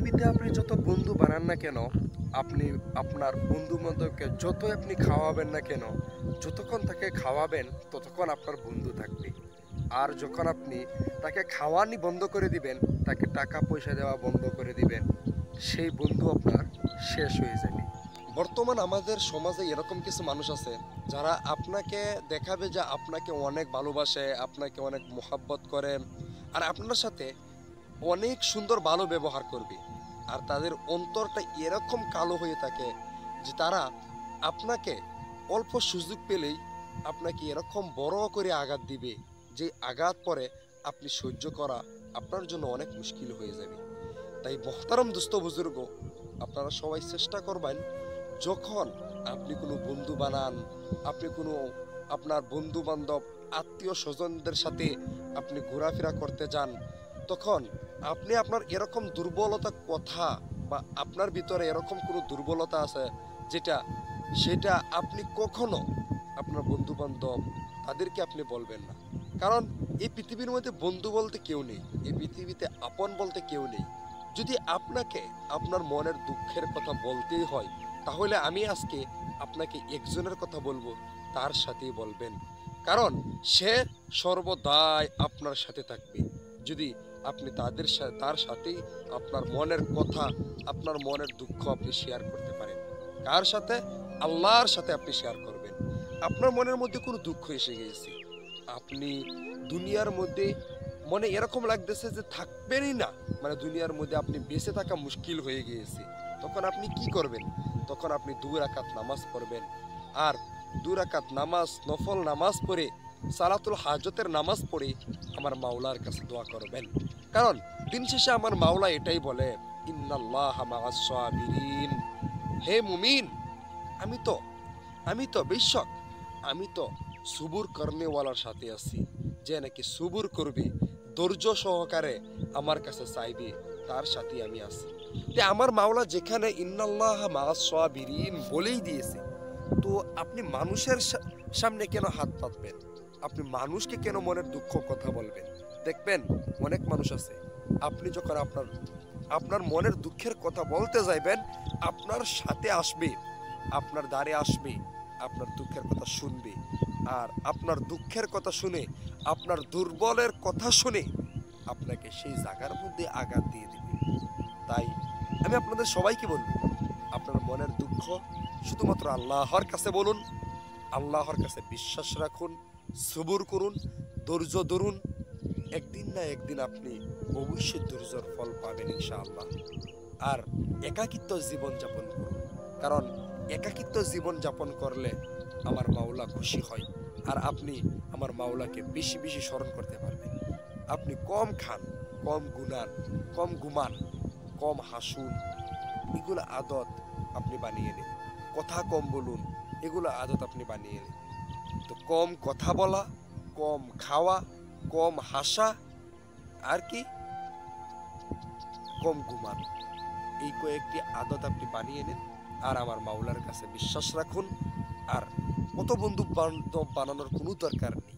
পৃথিবীতে আপনি যত বন্ধু বানান না কেন, আপনি আপনার বন্ধু বান্ধবকে যতই আপনি খাওয়াবেন না কেন, যতক্ষণ তাকে খাওয়াবেন ততক্ষণ আপনার বন্ধু থাকবে। আর যখন আপনি তাকে খাওয়ানি বন্ধ করে দিবেন, তাকে টাকা পয়সা দেওয়া বন্ধ করে দিবেন, সেই বন্ধু আপনার শেষ হয়ে যাবে। বর্তমান আমাদের সমাজে এরকম কিছু মানুষ আছে যারা আপনাকে দেখাবে যে আপনাকে অনেক ভালোবাসে, আপনাকে অনেক মোহাব্বত করে, আর আপনার সাথে অনেক সুন্দর ভালো ব্যবহার করবে। আর তাদের অন্তরটা এরকম কালো হয়ে থাকে যে তারা আপনাকে অল্প সুযোগ পেলেই আপনাকে এরকম বড় করে আঘাত দিবে, যে আঘাত পরে আপনি সহ্য করা আপনার জন্য অনেক মুশকিল হয়ে যাবে। তাই মোহতারম দুস্থ বুজুর্গ, আপনারা সবাই চেষ্টা করবেন, যখন আপনি কোনো বন্ধু বানান, আপনি কোনো আপনার বন্ধু বান্ধব আত্মীয় স্বজনদের সাথে আপনি ঘোরাফেরা করতে যান, তখন আপনি আপনার এরকম দুর্বলতা কথা বা আপনার ভিতরে এরকম কোনো দুর্বলতা আছে যেটা সেটা আপনি কখনো আপনার বন্ধু বান্ধব তাদেরকে আপনি বলবেন না। কারণ এই পৃথিবীর মধ্যে বন্ধু বলতে কেউ নেই, এই পৃথিবীতে আপন বলতে কেউ নেই। যদি আপনাকে আপনার মনের দুঃখের কথা বলতেই হয়, তাহলে আমি আজকে আপনাকে একজনের কথা বলবো, তার সাথেই বলবেন। কারণ সে সর্বদাই আপনার সাথে থাকবে যদি আপনি তার সাথেই আপনার মনের কথা, আপনার মনের দুঃখ আপনি শেয়ার করতে পারেন। কার সাথে? আল্লাহর সাথে আপনি শেয়ার করবেন। আপনার মনের মধ্যে কোনো দুঃখ এসে গিয়েছে, আপনি দুনিয়ার মধ্যে মনে এরকম লাগতেছে যে থাকবেনই না, মানে দুনিয়ার মধ্যে আপনি বেঁচে থাকা মুশকিল হয়ে গিয়েছে, তখন আপনি কি করবেন? তখন আপনি 2 রাকাত নামাজ পড়বেন। আর 2 রাকাত নামাজ, নফল নামাজ পড়ে, সালাতুল হাজতের নামাজ পড়ে আমার মাওলার কাছে দোয়া করবেন। কারণ দিন শেষে আমার মাওলা এটাই বলে, ইন্নাল্লাহা মাআস সাবিরিন। হে মুমিন, আমি তো আমি তো বেশক, আমি তো সুবুর করনেওয়ালার সাথে আছি, যে নাকি সুবুর করবে, ধৈর্য সহকারে আমার কাছে চাইবে, তার সাথে আমি আছি। যে আমার মাওলা যেখানে ইন্নাল্লাহা মাআস সাবিরিন বলেই দিয়েছে, তো আপনি মানুষের সামনে কেন হাত পাতবেন? আপনি মানুষকে কেন মনের দুঃখ কথা বলবেন? দেখবেন অনেক মানুষ আছে, আপনি যখন আপনার মনের দুঃখের কথা বলতে যাইবেন, আপনার সাথে আসবে, আপনার দ্বারে আসবে, আপনার দুঃখের কথা শুনবে, আর আপনার দুঃখের কথা শুনে, আপনার দুর্বলের কথা শুনে আপনাকে সেই জায়গার মধ্যে আঘাত দিয়ে দিবে। তাই আমি আপনাদের সবাইকে বলবো, আপনার মনের দুঃখ শুধুমাত্র আল্লাহর কাছে বলুন, আল্লাহর কাছে বিশ্বাস রাখুন, সবুর করুন, ধৈর্য ধরুন। একদিন না একদিন আপনি অবশ্যই ধৈর্যের ফল পাবেন ইনশাআল্লাহ। আর একাকিত্ব জীবন যাপন করুন, কারণ একাকিত্ব জীবন যাপন করলে আমার মাওলা খুশি হয়, আর আপনি আমার মাওলাকে বেশি বেশি স্মরণ করতে পারবেন। আপনি কম খান, কম গুনান, কম ঘুমান, কম হাসুন, এগুলো আদত আপনি বানিয়ে নিন। কথা কম বলুন, এগুলো আদত আপনি বানিয়ে নিন। তো কম কথা বলা, কম খাওয়া, কম হাসা, আর কি কম ঘুমানো, এই কয়েকটি আদত আপনি বানিয়ে নিন। আর আমার মাওলার কাছে বিশ্বাস রাখুন। আর কত বন্ধু বান্ধব বানানোর কোনো দরকার নেই।